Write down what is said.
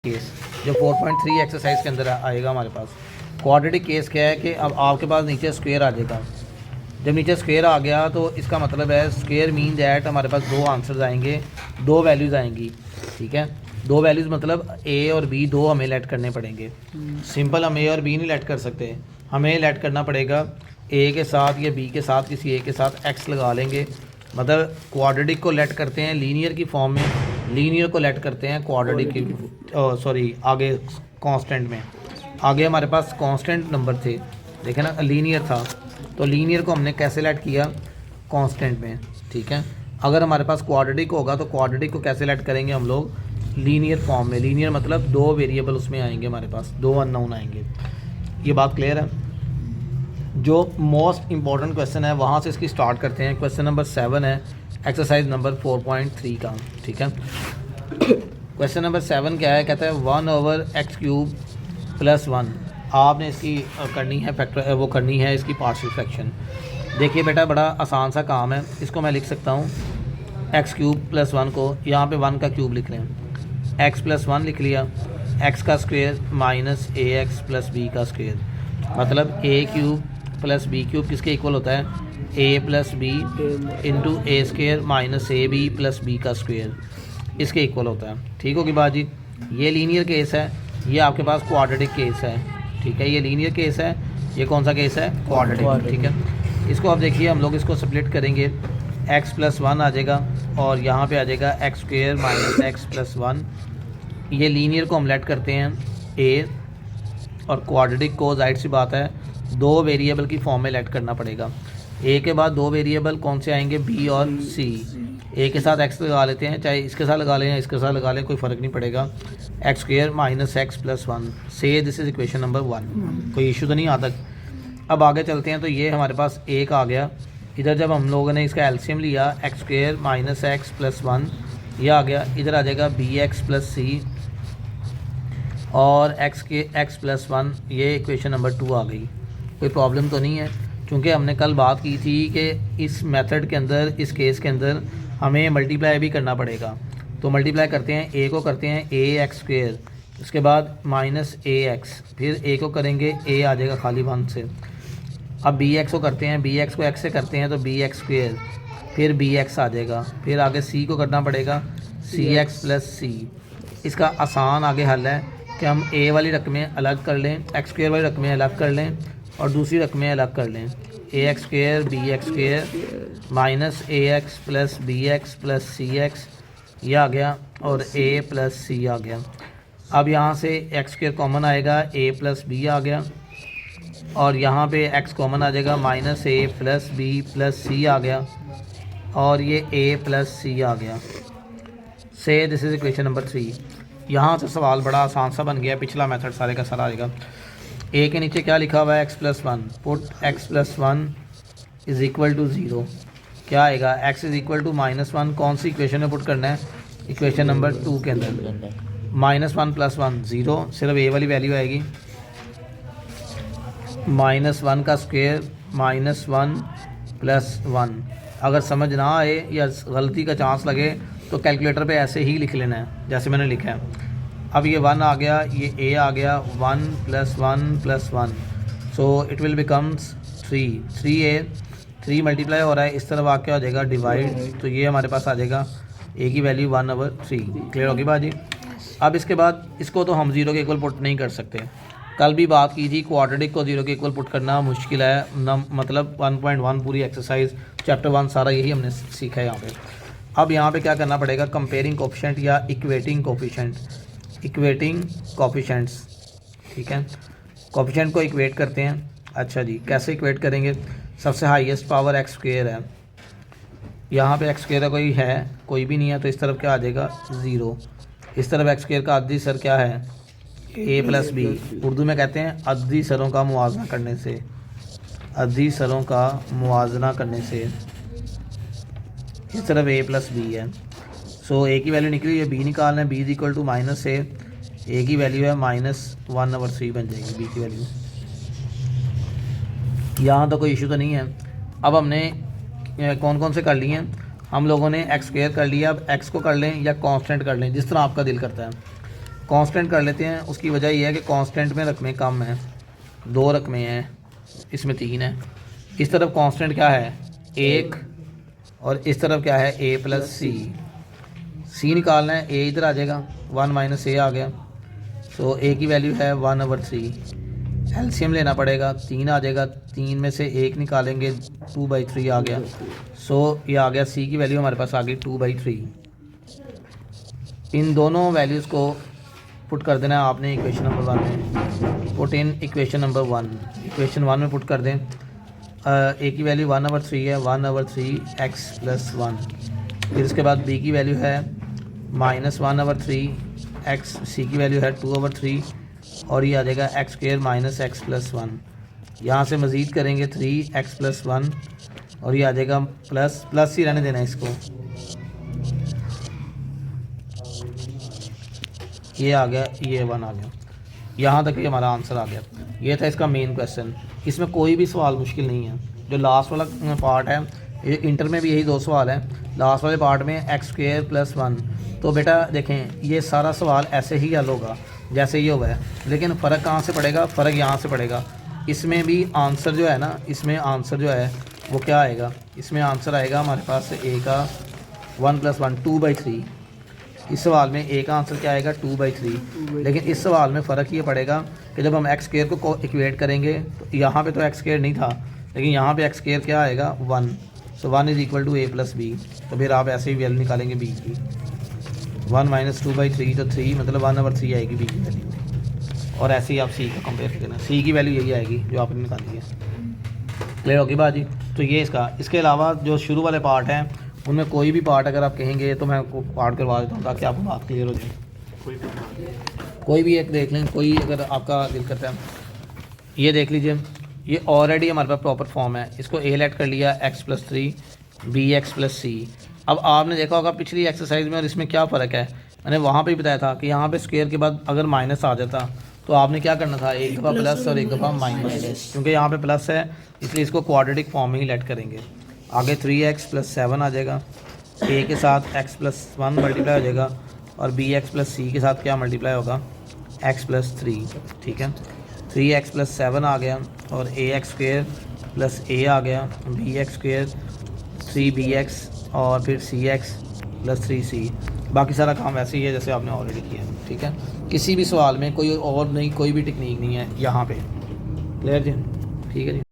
Case जो 4.3 exercise के अंदर आएगा हमारे पास। क्वाड्रेटिक केस क्या है कि अब आपके पास नीचे स्क्वायर आ जाएगा। जब नीचे स्क्वायर आ गया तो इसका मतलब है स्क्वायर मीन दैट हमारे पास दो आंसर्स आएंगे, दो वैल्यूज़ आएंगी। ठीक है, दो वैल्यूज़ मतलब ए और बी दो हमें लेट करने पड़ेंगे। सिंपल हम ए और बी नहीं लेट कर सकते, हमें लेट करना पड़ेगा ए के साथ या बी के साथ किसी ए के साथ एक्स लगा लेंगे। मतलब क्वाड्रेटिक को लेट करते हैं लीनियर की फॉर्म में, लीनियर को लेट करते हैं क्वाड्रेटिक की आगे कांस्टेंट में। आगे हमारे पास कांस्टेंट नंबर थे, देखें ना, लीनियर था, तो लीनियर को हमने कैसे लेट किया? कांस्टेंट में। ठीक है, अगर हमारे पास क्वाड्रेटिक होगा तो क्वाड्रेटिक को कैसे लेट करेंगे हम लोग? लीनियर फॉर्म में। लीनियर मतलब दो वेरिएबल उसमें आएंगे, हमारे पास दो अननोन आएंगे। ये बात क्लियर है? जो मोस्ट इंपॉर्टेंट क्वेश्चन है वहाँ से इसकी स्टार्ट करते हैं। क्वेश्चन नंबर 7 है एक्सरसाइज नंबर 4.3 का। ठीक है, क्वेश्चन नंबर 7 क्या है? कहता है 1/x³ + 1। आपने इसकी करनी है फैक्टर, वो करनी है इसकी पार्शियल फ्रैक्शन। देखिए बेटा, बड़ा आसान सा काम है। इसको मैं लिख सकता हूँ x³ + 1 को, यहाँ पे 1 का क्यूब लिख लें, x + 1 लिख लिया, x का स्क्वायर माइनस ax + b का स्क्वायर। मतलब a³ + b³ किसके इक्वल होता है? a + b into a² minus ab + b का स्क्वायर, इसके इक्वल होता है। ठीक होगी बात जी? ये लीनियर केस है, ये आपके पास क्वाड्रेटिक केस है। ठीक है, ये लीनियर केस है, ये कौन सा केस है? क्वाड्रेटिक। ठीक है, इसको आप देखिए, हम लोग इसको स्प्लिट करेंगे, x + 1 आ जाएगा और यहाँ पे आ जाएगा x² माइनस x + 1। ये लीनियर को हम लेट करते हैं a, और क्वाड्रेटिक को जाहिर सी बात है दो वेरिएबल की फॉर्म में लेट करना पड़ेगा। a के बाद दो वेरिएबल कौन से आएंगे? b और c। a के साथ x लगा लेते हैं, चाहे इसके साथ लगा लें या इसके साथ लगा लें, कोई फ़र्क नहीं पड़ेगा। x² माइनस x + 1 से दिस इज़ इक्वेशन नंबर 1। कोई इशू तो नहीं आता? अब आगे चलते हैं, तो ये हमारे पास एक आ गया। इधर जब हम लोगों ने इसका एलसीएम लिया, x² माइनस x + 1 ये आ गया। इधर आ जाएगा bx + c और x + 1, ये इक्वेशन नंबर 2 आ गई। कोई प्रॉब्लम तो नहीं है? क्योंकि हमने कल बात की थी कि इस मेथड के अंदर, इस केस के अंदर हमें मल्टीप्लाई भी करना पड़ेगा। तो मल्टीप्लाई करते हैं, a को करते हैं ax², उसके बाद माइनस ax, फिर a को करेंगे a आ जाएगा खाली 1 से। अब bx को करते हैं, bx को x से करते हैं तो bx², फिर bx आ जाएगा। फिर आगे c को करना पड़ेगा cx + c। इसका आसान आगे हल है कि हम a वाली रकमें अलग कर लें, x² वाली रकमें अलग कर लें और दूसरी रकमें अलग कर लें। ax² bx² minus ax + bx + cx ये आ गया और a + c आ गया। अब यहाँ से x² कॉमन आएगा, a + b आ गया, और यहाँ पे x कॉमन आ जाएगा, माइनस a + b + c आ गया, और ये a + c आ गया। से दिस इज़ इक्वेशन नंबर 3। यहाँ से सवाल बड़ा आसान सा बन गया, पिछला मेथड सारे का सारा आएगा। a के नीचे क्या लिखा हुआ है? x + 1। Put x + 1 = 0। क्या आएगा? x = -1 कौन सी इक्वेशन में पुट करना है? इक्वेशन नंबर 2 के अंदर। -1 + 1 0, सिर्फ a वाली वैल्यू आएगी। -1 का स्क्वायर -1 + 1। अगर समझ ना आए या गलती का चांस लगे तो कैलकुलेटर पे ऐसे ही लिख लेना है जैसे मैंने लिखा है। अब ये 1 आ गया, ये a आ गया, 1 + 1 + 1, so it will becomes 3। 3a, 3 multiply हो रहा है, इस तरफ आके हो जाएगा डिवाइड, तो ये हमारे पास आ जाएगा a की वैल्यू 1/3। क्लियर होगी बाजी? अब इसके बाद इसको तो हम 0 के इक्वल पुट नहीं कर सकते। कल भी बात की थी, क्वाड्रेटिक को 0 के इक्वल पुट करना मुश्किल है, मतलब 1.1 पूरी एक्सरसाइज चैप्टर 1 सारा यही हमने सीखा है यहाँ पे। अब यहाँ पे क्या करना पड़ेगा? कंपेयरिंग कोफिशिएंट या इक्वेटिंग कोफिशिएंट, इक्वेटिंग कोफिशिएंट्स। ठीक है, कोफिशिएंट को इक्वेट करते हैं। अच्छा जी, कैसे इक्वेट करेंगे? सबसे हाईएस्ट पावर x² है, यहाँ पे x² का कोई भी नहीं है, तो इस तरफ क्या आ जाएगा? 0। इस तरफ x² का अद्दी सर क्या है? a + b। उर्दू में कहते हैं अद्दी सरों का मुआवजा करने से, अद्दी सरों का मुआवजा करने से इस तरफ a + b है। सो a की वैल्यू निकली है, b निकालना है, b = -a की वैल्यू है -1/3 बन जाएगी b की वैल्यू। यहाँ तो कोई इशू तो नहीं है। अब हमने कौन कौन से कर लिए हैं? हम लोगों ने x² कर लिया। अब x को कर लें या कांस्टेंट कर लें, जिस तरह आपका दिल करता है। कांस्टेंट कर लेते हैं। उसकी वजह यह है कि कांस्टेंट में रकमें कम हैं, 2 रकमें हैं, इसमें 3 है। इस तरफ कांस्टेंट क्या है 1 और इस तरफ क्या है a प्लस सी निकालना है। a इधर आ जाएगा, 1 माइनस a आ गया। सो a की वैल्यू है 1/3। एलसीएम लेना पड़ेगा, 3 आ जाएगा, 3 में से 1 निकालेंगे 2/3 आ गया। सो ये आ गया, c की वैल्यू हमारे पास आ गई 2/3। इन दोनों वैल्यूज़ को पुट कर देना है आपने इक्वेशन नंबर 1 में। Put in equation number 1, equation 1 में पुट कर दें। a की वैल्यू 1/3 है, 1/3 x प्लस 1। फिर उसके बाद b की वैल्यू है -1/3 x, c की वैल्यू है 2/3 और ये आ जाएगा x² माइनस एक्स प्लस 1। यहाँ से मज़ीद करेंगे 3x प्लस 1 और ये आ जाएगा प्लस ही रहने देना है इसको। ये आ गया, ये 1 आ गया। यहाँ तक ही हमारा आंसर आ गया। ये था इसका मेन क्वेश्चन। इसमें कोई भी सवाल मुश्किल नहीं है। जो लास्ट वाला पार्ट है, ये इंटर में भी यही 2 सवाल हैं। लास्ट वाले पार्ट में x² प्लस 1, तो बेटा देखें ये सारा सवाल ऐसे ही हल होगा जैसे ये हुआ है, लेकिन फ़र्क कहाँ से पड़ेगा, फ़र्क यहाँ से पड़ेगा। इसमें भी आंसर जो है ना, इसमें आंसर जो है वो क्या आएगा, इसमें आंसर आएगा हमारे पास a का 1 + 1 2/3। इस सवाल में a का आंसर क्या आएगा 2/3। लेकिन इस सवाल में फ़र्क ये पड़ेगा कि जब हम x² को इक्वेट करेंगे तो यहाँ पे तो x² नहीं था, लेकिन यहाँ पे x² क्या आएगा 1। सो 1 = a + b। तो फिर आप ऐसे ही वैल्यू निकालेंगे b की। 1 - 2/3 तो 3, मतलब 1/3 आएगी b की वैल्यू। और ऐसे ही आप c का कंपेयर कर देना, c की वैल्यू यही आएगी जो आपने निकाली है। क्लियर होगी बात जी। तो ये इसके अलावा जो शुरू वाले पार्ट हैं उनमें कोई भी पार्ट अगर आप कहेंगे तो मैं आपको पार्ट करवा देता हूँ ताकि आपको बात क्लियर हो जाए। कोई भी एक देख लें, कोई अगर आपका दिल करता है। ये देख लीजिए, ये ऑलरेडी हमारे पास प्रॉपर फॉर्म है। इसको a लेट कर लिया x + 3 bx + c। अब आपने देखा होगा पिछली एक्सरसाइज में और इसमें क्या फ़र्क है। मैंने वहाँ पे ही बताया था कि यहाँ पे स्क्वायर के बाद अगर माइनस आ जाता तो आपने क्या करना था, एक दफ़ा प्लस और एक दफ़ा माइनस। क्योंकि यहाँ पे प्लस है इसलिए इसको क्वाड्रेटिक फॉर्म में ही लेट करेंगे। आगे 3x + 7 आ जाएगा, a के साथ x + 1 मल्टीप्लाई हो जाएगा और bx + c के साथ क्या मल्टीप्लाई होगा x + 3। ठीक है, 3x + 7 आ गया और ax² + a आ गया, bx² 3bx और फिर cx + 3c। बाकी सारा काम वैसे ही है जैसे आपने ऑलरेडी किया है। ठीक है, किसी भी सवाल में कोई और नहीं, कोई भी टेक्निक नहीं है यहाँ पे। क्लियर जी, ठीक है जी।